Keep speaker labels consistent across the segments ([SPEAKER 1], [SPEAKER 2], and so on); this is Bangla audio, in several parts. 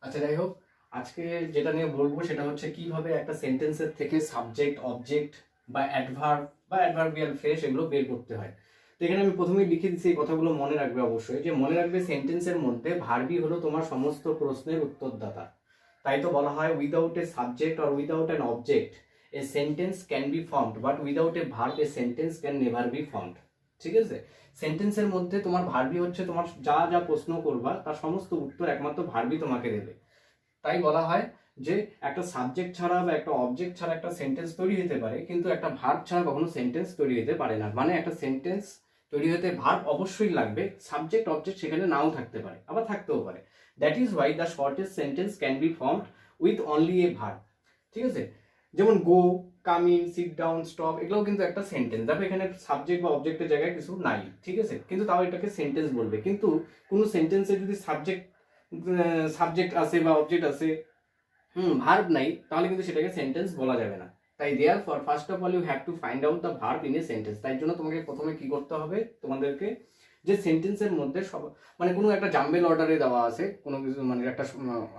[SPEAKER 1] আচ্ছা, যাই হোক, আজকে যেটা নিয়ে বলবো সেটা হচ্ছে কিভাবে একটা সেন্টেন্সের থেকে সাবজেক্ট, অবজেক্ট বা অ্যাডভার্ব বা অ্যাডভার্বিয়াল ফ্রেজ এগুলো বের করতে হয়। তো এখানে আমি প্রথমেই লিখে দিচ্ছি, এই কথাগুলো মনে রাখবে অবশ্যই, যে মনে রাখবে সেন্টেন্সের মধ্যে ভার্বই হলো তোমার সমস্ত প্রশ্নের উত্তরদাতা। তাই তো বলা হয় without a subject or without an object a sentence can be formed, but without a verb a sentence can never be formed. ঠিক আছে? সেন্টেন্সের মধ্যে তোমার ভার্বই হচ্ছে তোমার যা যা প্রশ্ন করবা তার সমস্ত উত্তর একমাত্র ভার্বই তোমাকে দেবে। তাই বলা হয় যে একটা সাবজেক্ট ছাড়া বা একটা অবজেক্ট ছাড়া একটা সেন্টেন্স তৈরি হতে পারে, কিন্তু একটা ভার্ব ছাড়া কখনো সেন্টেন্স তৈরি হতে পারে না। মানে একটা সেন্টেন্স তৈরি হতে ভার্ব অবশ্যই লাগবে, সাবজেক্ট অবজেক্ট সেখানে নাও থাকতে পারে, আবার থাকতেও পারে। That is why the shortest sentence can be formed with only a verb. ঠিক আছে? যেমন go, come in, sit down, stop, এগুলোও কিন্তু একটা সেন্টেন্স। দেখো এখানে সাবজেক্ট বা অবজেক্টের জায়গায় কিছু নাই, ঠিক আছে, কিন্তু তাও এটাকে সেন্টেন্স বলবে। কিন্তু কোনো সেন্টেন্সে যদি সাবজেক্ট আছে বা অবজেক্ট আছে, ভার্ব নাই, তাহলে কিন্তু সেটাকে সেন্টেন্স বলা যাবে না। তাই therefore first of all you have to find out the verb in a sentence. তাই জন্য তোমাকে প্রথমে কি করতে হবে, তোমাদেরকে যে সেন্টেন্সের মধ্যে সব, মানে কোনো একটা জাম্বেল অর্ডারে দেওয়া আছে কোনো কিছু, মানে একটা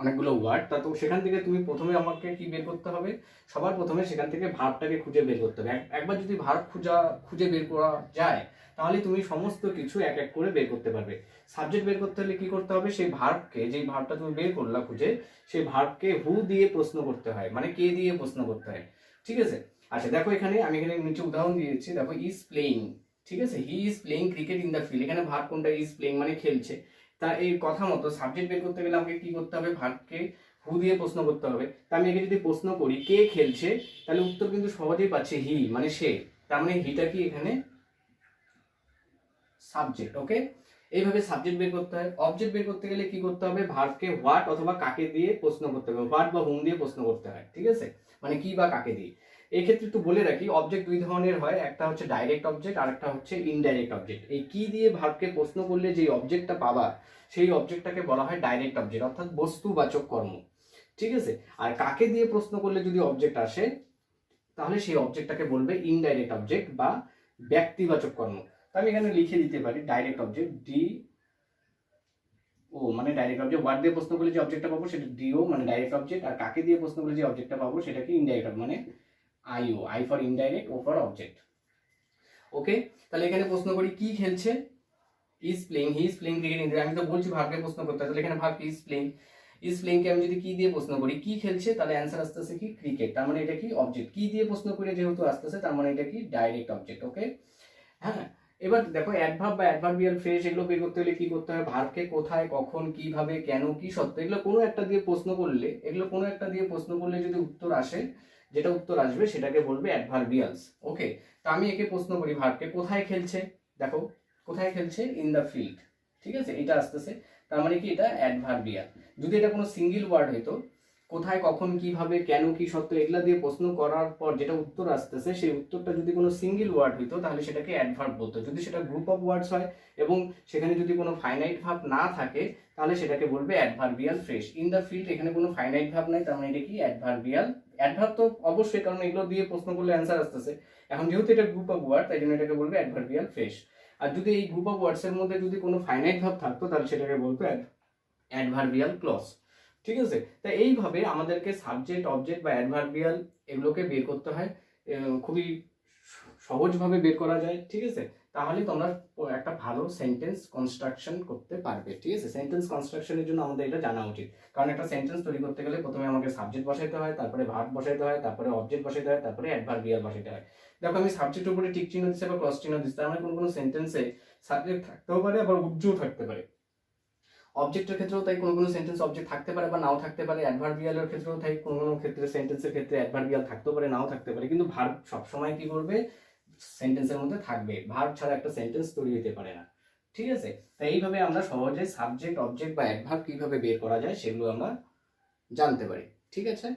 [SPEAKER 1] অনেকগুলো ওয়ার্ড, তা তো সেখান থেকে তুমি প্রথমে আমাকে কি বের করতে হবে, সবার প্রথমে সেখান থেকে ভার্বটাকে খুঁজে বের করতে হবে। একবার যদি ভার্ব খুঁজে বের করা যায়, তাহলে তুমি সমস্ত কিছু এক এক করে বের করতে পারবে। সাবজেক্ট বের করতে হলে কি করতে হবে, সেই ভার্বকে, যেই ভার্বটা তুমি বের করলা খুঁজে, সেই ভার্বকে হু দিয়ে প্রশ্ন করতে হয়, মানে কে দিয়ে প্রশ্ন করতে হয়। ঠিক আছে? আচ্ছা দেখো, আমি এখানে নিচে উদাহরণ দিয়েছি, দেখো ইজ প্লেইং। ঠিক আছে? হি is playing cricket in the field. এখানে ভার্ব কোনটা, ইজ প্লেইং মানে খেলছে। তা এই কথা মতো সাবজেক্ট বের করতে গেলে আমাকে কি করতে হবে, ভার্বকে হু দিয়ে প্রশ্ন করতে হবে। তা আমি একে যদি প্রশ্ন করি কে খেলছে, তাহলে উত্তর কিন্তু সহজেই পাচ্ছে, হি মানে সে। তার মানে হিটা কি এখানে সাবজেক্ট। ওকে, এইভাবে সাবজেক্ট বের করতে হয়। অবজেক্ট বের করতে গেলে কি করতে হবে, ভার্বকে হোয়াট অথবা কাকে দিয়ে প্রশ্ন করতে হবে, হোয়াট বা হুম দিয়ে প্রশ্ন করতে হয়। ঠিক আছে? মানে কি বা কাকে দিয়ে। এই ক্ষেত্রে একটু বলে রাখি, অবজেক্ট দুই ধরনের হয়, একটা হচ্ছে ডাইরেক্ট অবজেক্ট আর একটা হচ্ছে ইনডাইরেক্ট অবজেক্ট। এই কি দিয়ে ভার্বকে প্রশ্ন করলে যে অবজেক্টটা পাবা, সেই অবজেক্টটাকে বলা হয় ডাইরেক্ট অবজেক্ট, অর্থাৎ বস্তুবাচক কর্ম। ঠিক আছে? আর কাকে দিয়ে প্রশ্ন করলে যদি অবজেক্ট আসে, তাহলে সেই অবজেক্টটাকে বলবে ইনডাইরেক্ট অবজেক্ট বা ব্যক্তিবাচক কর্ম। তো আমি এখানে লিখে দিতে পারি ডাইরেক্ট অবজেক্ট, ডি ও মানে ডাইরেক্ট অবজেক্ট। ওয়ার্ড দিয়ে প্রশ্ন করলে যে অবজেক্টটা পাবো সেটা ডিও মানে ডাইরেক্ট অবজেক্ট, আর কাকে দিয়ে প্রশ্ন করলে যে অবজেক্টটা পাবো সেটা কি ইনডাইরেক্ট মানে IO, I for indirect, O for object. Okay, তাহলে এখানে প্রশ্ন করি কি খেলছে, is playing, he is playing cricket in. আমি তো বলছি ভার্বকে প্রশ্ন করতে, তাহলে এখানে verb is playing. Is playing কে আমি যদি কি দিয়ে প্রশ্ন করি, কি খেলছে, তাহলে অ্যান্সার আসতেছে কি ক্রিকেট, তার মানে এটা কি অবজেক্ট। কি দিয়ে প্রশ্ন করে যেহেতু আসতেছে, তার মানে এটা কি ডাইরেক্ট অবজেক্ট। ওকে, হ্যাঁ। এবার দেখো অ্যাডভার্ব বা অ্যাডভার্বিয়াল ফ্রেজ এগুলো বের করতে হলে কি করতে হয়, ভার্বকে কোথায়, কখন, কিভাবে, কেন, কি সত্য, এগুলো কোনো একটা দিয়ে প্রশ্ন করলে, যদি উত্তর আসে, যেটা উত্তর আসবে সেটাকে বলবে অ্যাডভার্বিয়ালস। ওকে, তো আমি একে প্রশ্ন করি ভার্বকে কোথায় খেলছে, দেখো কোথায় খেলছে, ইন দ্য ফিল্ড। ঠিক আছে? এটা আসতেছে, তার মানে কি এটা অ্যাডভার্বিয়াল। যদি এটা কোনো সিঙ্গেল ওয়ার্ড হতো, কোথায়, কখন, কিভাবে, কেন, কি সত্য, এগুলা দিয়ে প্রশ্ন করার পর যেটা উত্তর আসতেছে, সেই উত্তরটা যদি কোনো সিঙ্গেল ওয়ার্ড হইতো, তাহলে সেটাকে অ্যাডভার্ব বলতো। যদি সেটা গ্রুপ অফ ওয়ার্ডস হয় এবং সেখানে যদি কোনো ফাইনাইট ভার্ব না থাকে, তাহলে সেটাকে বলবে adverbial phrase. In the field, এখানে কোনো ফাইনাইট ভার্ব নাই, তার মানে এটা কি অ্যাডভার্বিয়াল। অ্যাডভার্ব তো অবশ্যই, কারণ এগুলো দিয়ে প্রশ্ন করলে অ্যান্সার আসতেছে। এখন যেহেতু এটা গ্রুপ অফ ওয়ার্ড, তাই জন্য এটাকে বলবে অ্যাডভার্বিয়াল ফ্রেজ। আর যদি এই গ্রুপ অফ ওয়ার্ডস এর মধ্যে যদি কোনো ফাইনাইট ভার্ব থাকতো, তাহলে সেটাকে বলতো অ্যাডভার্বিয়াল ক্লজ। ঠিক আছে? তাই এইভাবে আমাদেরকে সাবজেক্ট, অবজেক্ট বা অ্যাডভার্বিয়াল এগুলোকে বের করতে হয়। খুবই সহজভাবে বের করা যায়। ঠিক আছে? তাহলে তোমরা একটা ভালো সেন্টেন্স কনস্ট্রাকশন করতে পারবে। ঠিক আছে? সেন্টেন্স কনস্ট্রাকশনের জন্য আমাদের এটা জানা উচিত, কারণ একটা সেন্টেন্স তৈরি করতে গেলে প্রথমে আমাকে সাবজেক্ট বসাইতে হয়, তারপরে ভার্ব বসাইতে হয়, তারপরে অবজেক্ট বসাইতে হয়, তারপরে অ্যাডভার্বিয়াল বসাইতে হয়। দেখো আমি সাবজেক্টের উপরে টিক চিহ্ন দিচ্ছি বা ক্রস চিহ্ন দিচ্ছি, তার মানে কোনো সেন্টেন্সে সাবজেক্ট থাকতেও পারে, আবার উজ্জ্বল থাকতে পারে। অবজেক্টের ক্ষেত্রেও তাই কোনো সেন্টেন্স অবজেক্ট থাকতে পারে বা নাও থাকতে পারে। অ্যাডভার্বিয়ালের ক্ষেত্রেও তাই কোনো ক্ষেত্রে সেন্টেন্সের ক্ষেত্রে অ্যাডভার্বিয়াল থাকতেও পারে, নাও থাকতে পারে, কিন্তু ভার্ব সবসময় কি করবে, সেন্টেন্সের মধ্যে থাকবে। ভার্ব ছাড়া একটা সেন্টেন্স তৈরি হতে পারে না। ঠিক আছে? তাই এইভাবে আমরা সহজে সাবজেক্ট, অবজেক্ট বা অ্যাডভার্ব কিভাবে বের করা যায় সেগুলো আমরা জানতে পারি। ঠিক আছে?